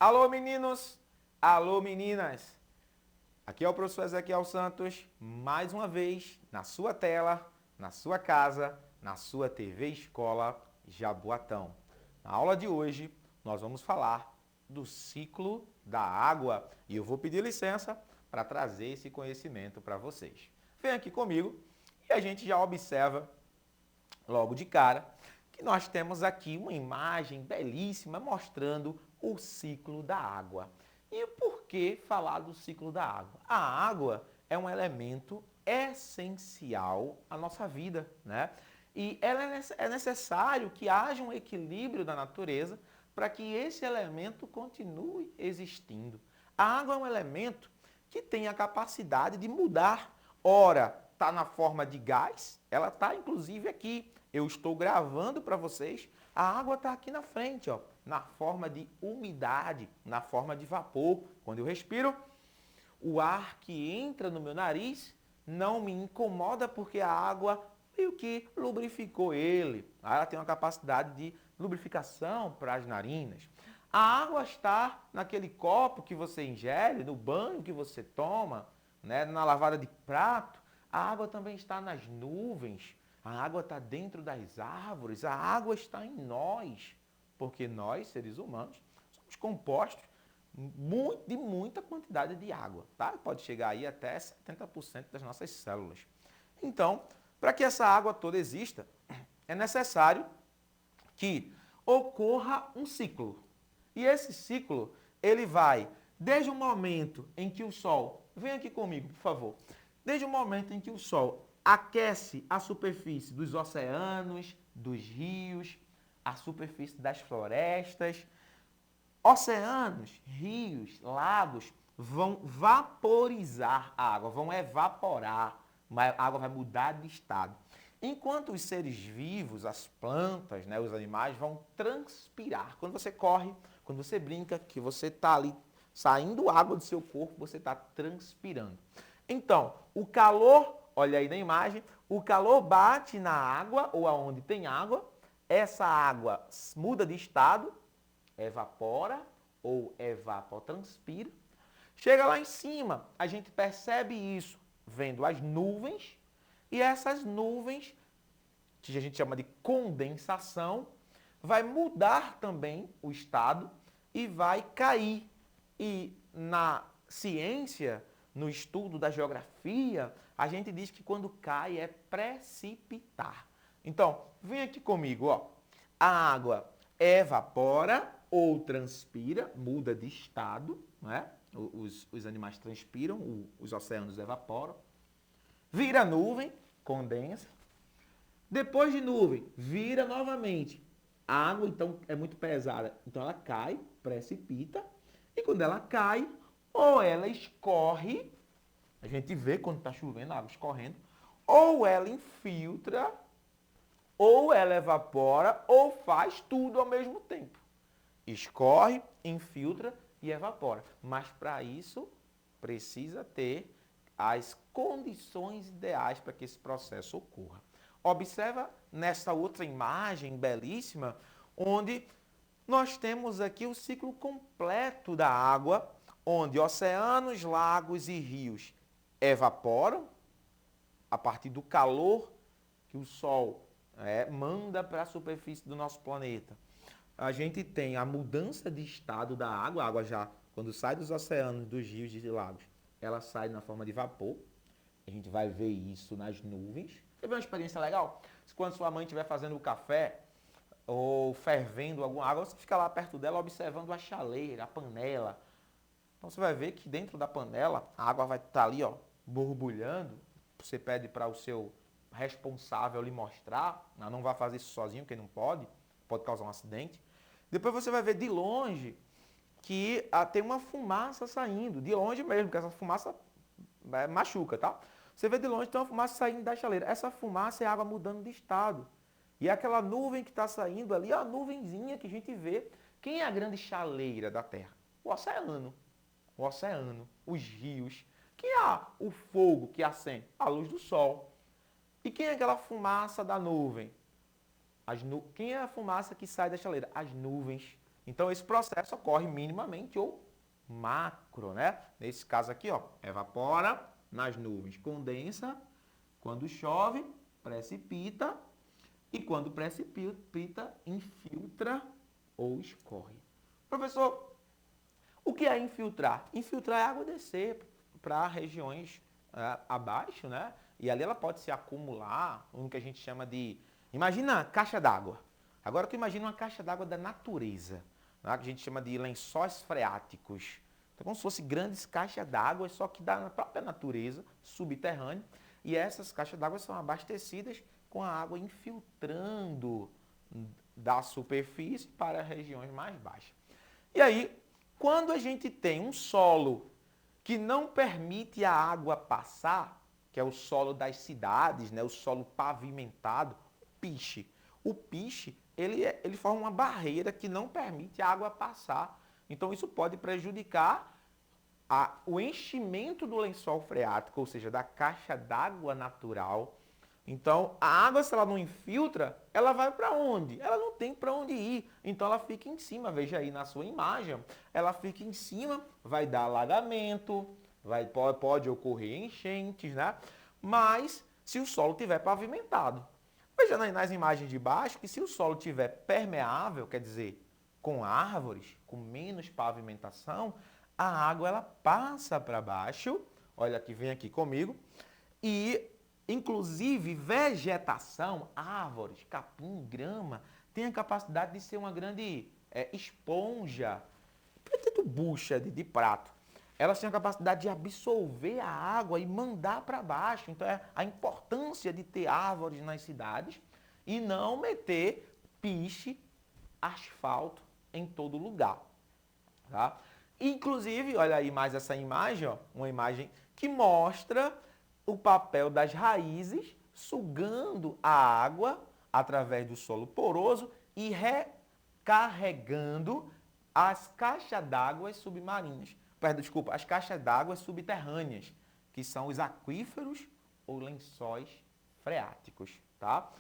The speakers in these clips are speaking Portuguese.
Alô, meninos! Alô, meninas! Aqui é o professor Ezequiel Santos, mais uma vez na sua tela, na sua casa, na sua TV Escola Jaboatão. Na aula de hoje, nós vamos falar do ciclo da água e eu vou pedir licença para trazer esse conhecimento para vocês. Vem aqui comigo e a gente já observa logo de cara que nós temos aqui uma imagem belíssima mostrando o ciclo da água. E por que falar do ciclo da água? A água é um elemento essencial à nossa vida, né? E é necessário que haja um equilíbrio da natureza para que esse elemento continue existindo. A água é um elemento que tem a capacidade de mudar. Ora, está na forma de gás, ela está inclusive aqui. Eu estou gravando para vocês, a água está aqui na frente, ó, na forma de umidade, na forma de vapor. Quando eu respiro, o ar que entra no meu nariz não me incomoda porque a água meio que lubrificou ele. Ela tem uma capacidade de lubrificação para as narinas. A água está naquele copo que você ingere, no banho que você toma, né, na lavada de prato. A água também está nas nuvens. A água está dentro das árvores. A água está em nós. Porque nós, seres humanos, somos compostos de muita quantidade de água. Tá? Pode chegar aí até 70% das nossas células. Então, para que essa água toda exista, é necessário que ocorra um ciclo. E esse ciclo, ele vai desde o momento em que o Sol... Vem aqui comigo, por favor. Desde o momento em que o Sol aquece a superfície dos oceanos, dos rios, a superfície das florestas. Oceanos, rios, lagos vão vaporizar a água, vão evaporar, a água vai mudar de estado. Enquanto os seres vivos, as plantas, né, os animais vão transpirar. Quando você corre, quando você brinca, que você está ali saindo água do seu corpo, você está transpirando. Então, o calor, olha aí na imagem, o calor bate na água ou aonde tem água, essa água muda de estado, evapora ou evapotranspira. Chega lá em cima, a gente percebe isso vendo as nuvens, e essas nuvens, que a gente chama de condensação, vai mudar também o estado e vai cair. E na ciência, no estudo da geografia, a gente diz que quando cai é precipitar. Então, vem aqui comigo, ó. A água evapora ou transpira, muda de estado, né? Os animais transpiram, os oceanos evaporam. Vira nuvem, condensa. Depois de nuvem, vira novamente. A água, então, é muito pesada, então ela cai, precipita. E quando ela cai, ou ela escorre, a gente vê quando está chovendo, a água escorrendo, ou ela infiltra, ou ela evapora, ou faz tudo ao mesmo tempo. Escorre, infiltra e evapora. Mas para isso, precisa ter as condições ideais para que esse processo ocorra. Observa nessa outra imagem belíssima, onde nós temos aqui o ciclo completo da água, onde oceanos, lagos e rios evaporam a partir do calor que o Sol manda para a superfície do nosso planeta. A gente tem a mudança de estado da água. A água já, quando sai dos oceanos, dos rios e lagos, ela sai na forma de vapor. A gente vai ver isso nas nuvens. Quer ver uma experiência legal? Quando sua mãe estiver fazendo o café ou fervendo alguma água, você fica lá perto dela observando a chaleira, a panela. Então você vai ver que dentro da panela a água vai estar ali, ó, borbulhando. Você pede para o seu responsável lhe mostrar, não vai fazer isso sozinho, porque não pode causar um acidente. Depois você vai ver de longe que tem uma fumaça saindo, de longe mesmo, porque essa fumaça machuca, tá? Você vê de longe que tem uma fumaça saindo da chaleira. Essa fumaça é água mudando de estado. E aquela nuvem que está saindo ali, a nuvenzinha que a gente vê. Quem é a grande chaleira da Terra? O oceano. O oceano, os rios. Quem é o fogo que acende? A luz do sol. E quem é aquela fumaça da nuvem? Quem é a fumaça que sai da chaleira? As nuvens. Então, esse processo ocorre minimamente ou macro, né? Nesse caso aqui, ó, evapora nas nuvens, condensa, quando chove, precipita e quando precipita, infiltra ou escorre. Professor, o que é infiltrar? Infiltrar é a água descer para regiões abaixo, né? E ali ela pode se acumular, o que a gente chama de... Imagina a caixa d'água. Agora tu imagina uma caixa d'água da natureza, né? Que a gente chama de lençóis freáticos. Então, como se fossem grandes caixas d'água, só que da própria natureza, subterrânea. E essas caixas d'água são abastecidas com a água infiltrando da superfície para regiões mais baixas. E aí, quando a gente tem um solo que não permite a água passar, que é o solo das cidades, né, o solo pavimentado, o piche, ele forma uma barreira que não permite a água passar. Então, isso pode prejudicar o enchimento do lençol freático, ou seja, da caixa d'água natural. Então, a água, se ela não infiltra, ela vai para onde? Ela não tem para onde ir. Então, ela fica em cima. Veja aí na sua imagem. Ela fica em cima, vai dar alagamento, pode ocorrer enchentes, né? Mas, se o solo estiver pavimentado. Veja nas imagens de baixo que se o solo estiver permeável, quer dizer, com árvores, com menos pavimentação, a água ela passa para baixo. Olha aqui, vem aqui comigo. E inclusive, vegetação, árvores, capim, grama, tem a capacidade de ser uma grande esponja, pretendo bucha de prato. Elas têm a capacidade de absorver a água e mandar para baixo. Então, é a importância de ter árvores nas cidades e não meter piche, asfalto em todo lugar. Tá? Inclusive, olha aí mais essa imagem, ó, uma imagem que mostra o papel das raízes sugando a água através do solo poroso e recarregando as caixas d'água submarinas. Desculpa, as caixas d'água subterrâneas, que são os aquíferos ou lençóis freáticos, tá?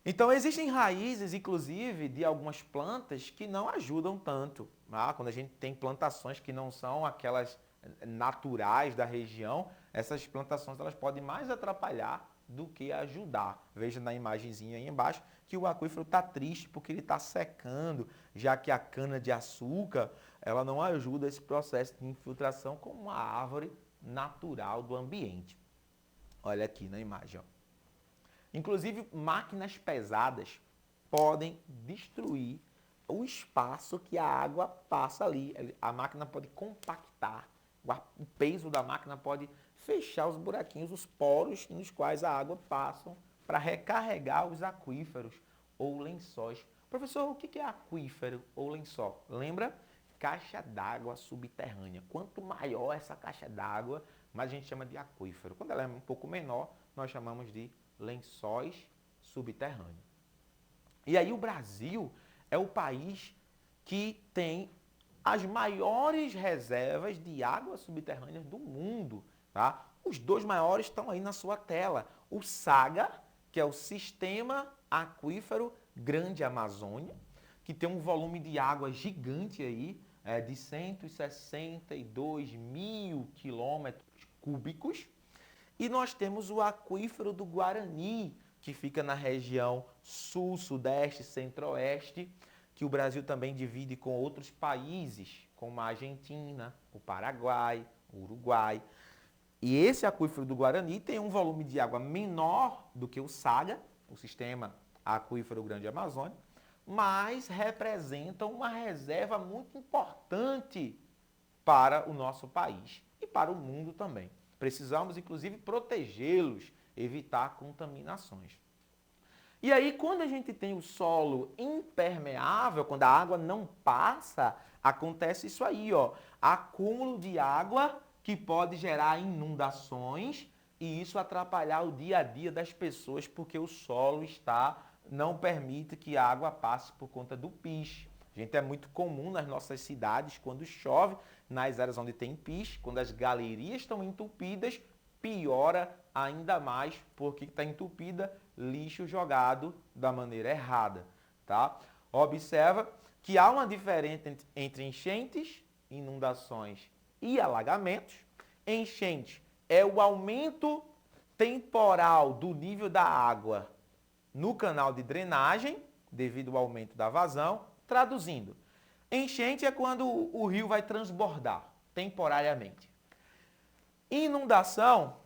Então, existem raízes, inclusive, de algumas plantas que não ajudam tanto. Tá? Quando a gente tem plantações que não são aquelas naturais da região, essas plantações elas podem mais atrapalhar do que ajudar. Veja na imagenzinha aí embaixo que o aquífero está triste porque ele está secando, já que a cana-de-açúcar ela não ajuda esse processo de infiltração como uma árvore natural do ambiente. Olha aqui na imagem, ó. Inclusive, máquinas pesadas podem destruir o espaço que a água passa ali. A máquina pode compactar, o peso da máquina pode fechar os buraquinhos, os poros nos quais a água passa para recarregar os aquíferos ou lençóis. Professor, o que é aquífero ou lençol? Lembra? Caixa d'água subterrânea. Quanto maior essa caixa d'água, mais a gente chama de aquífero. Quando ela é um pouco menor, nós chamamos de lençóis subterrâneos. E aí o Brasil é o país que tem as maiores reservas de águas subterrâneas do mundo. Tá? Os dois maiores estão aí na sua tela. O SAGA, que é o Sistema Aquífero Grande Amazônia, que tem um volume de água gigante aí, de 162 mil quilômetros cúbicos. E nós temos o aquífero do Guarani, que fica na região sul, sudeste, centro-oeste, que o Brasil também divide com outros países, como a Argentina, o Paraguai, o Uruguai. E esse aquífero do Guarani tem um volume de água menor do que o SAGA, o Sistema Aquífero Grande Amazônia, mas representa uma reserva muito importante para o nosso país e para o mundo também. Precisamos, inclusive, protegê-los, evitar contaminações. E aí, quando a gente tem o solo impermeável, quando a água não passa, acontece isso aí, ó, acúmulo de água que pode gerar inundações e isso atrapalhar o dia a dia das pessoas porque o solo não permite que a água passe por conta do piche. Gente, é muito comum nas nossas cidades, quando chove, nas áreas onde tem piche, quando as galerias estão entupidas, piora ainda mais porque está entupida, lixo jogado da maneira errada, tá? Observa que há uma diferença entre enchentes, inundações e alagamentos. Enchente é o aumento temporal do nível da água no canal de drenagem, devido ao aumento da vazão. Traduzindo, enchente é quando o rio vai transbordar temporariamente. Inundação,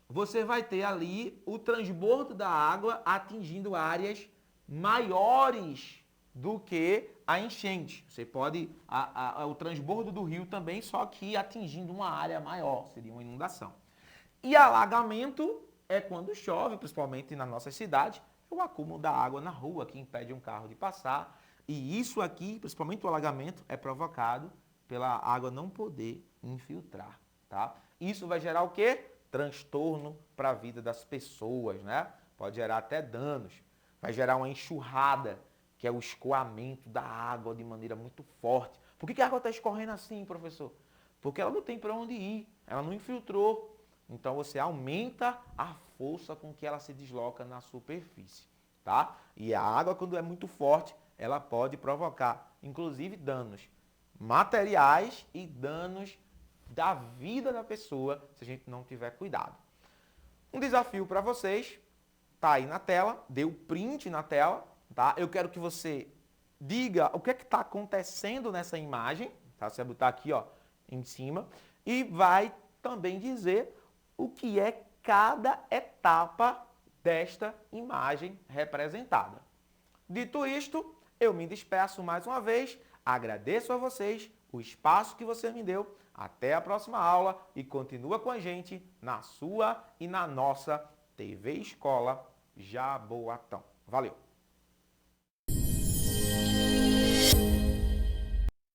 você vai ter ali o transbordo da água atingindo áreas maiores do que a enchente. Você pode, o transbordo do rio também, só que atingindo uma área maior, seria uma inundação. E alagamento é quando chove, principalmente na nossa cidade, o acúmulo da água na rua que impede um carro de passar. E isso aqui, principalmente o alagamento, é provocado pela água não poder infiltrar, tá? Isso vai gerar o quê? Transtorno para a vida das pessoas, né? Pode gerar até danos. Vai gerar uma enxurrada, que é o escoamento da água de maneira muito forte. Por que a água está escorrendo assim, professor? Porque ela não tem para onde ir, ela não infiltrou. Então você aumenta a força com que ela se desloca na superfície, tá? E a água, quando é muito forte, ela pode provocar, inclusive, danos materiais e danos da vida da pessoa, se a gente não tiver cuidado. Um desafio para vocês, tá aí na tela, dê o print na tela, tá? Eu quero que você diga o que é que está acontecendo nessa imagem, tá? Você vai botar aqui, ó, em cima, e vai também dizer o que é cada etapa desta imagem representada. Dito isto, eu me despeço mais uma vez, agradeço a vocês o espaço que você me deu, até a próxima aula e continua com a gente na sua e na nossa TV Escola Jaboatão. Valeu!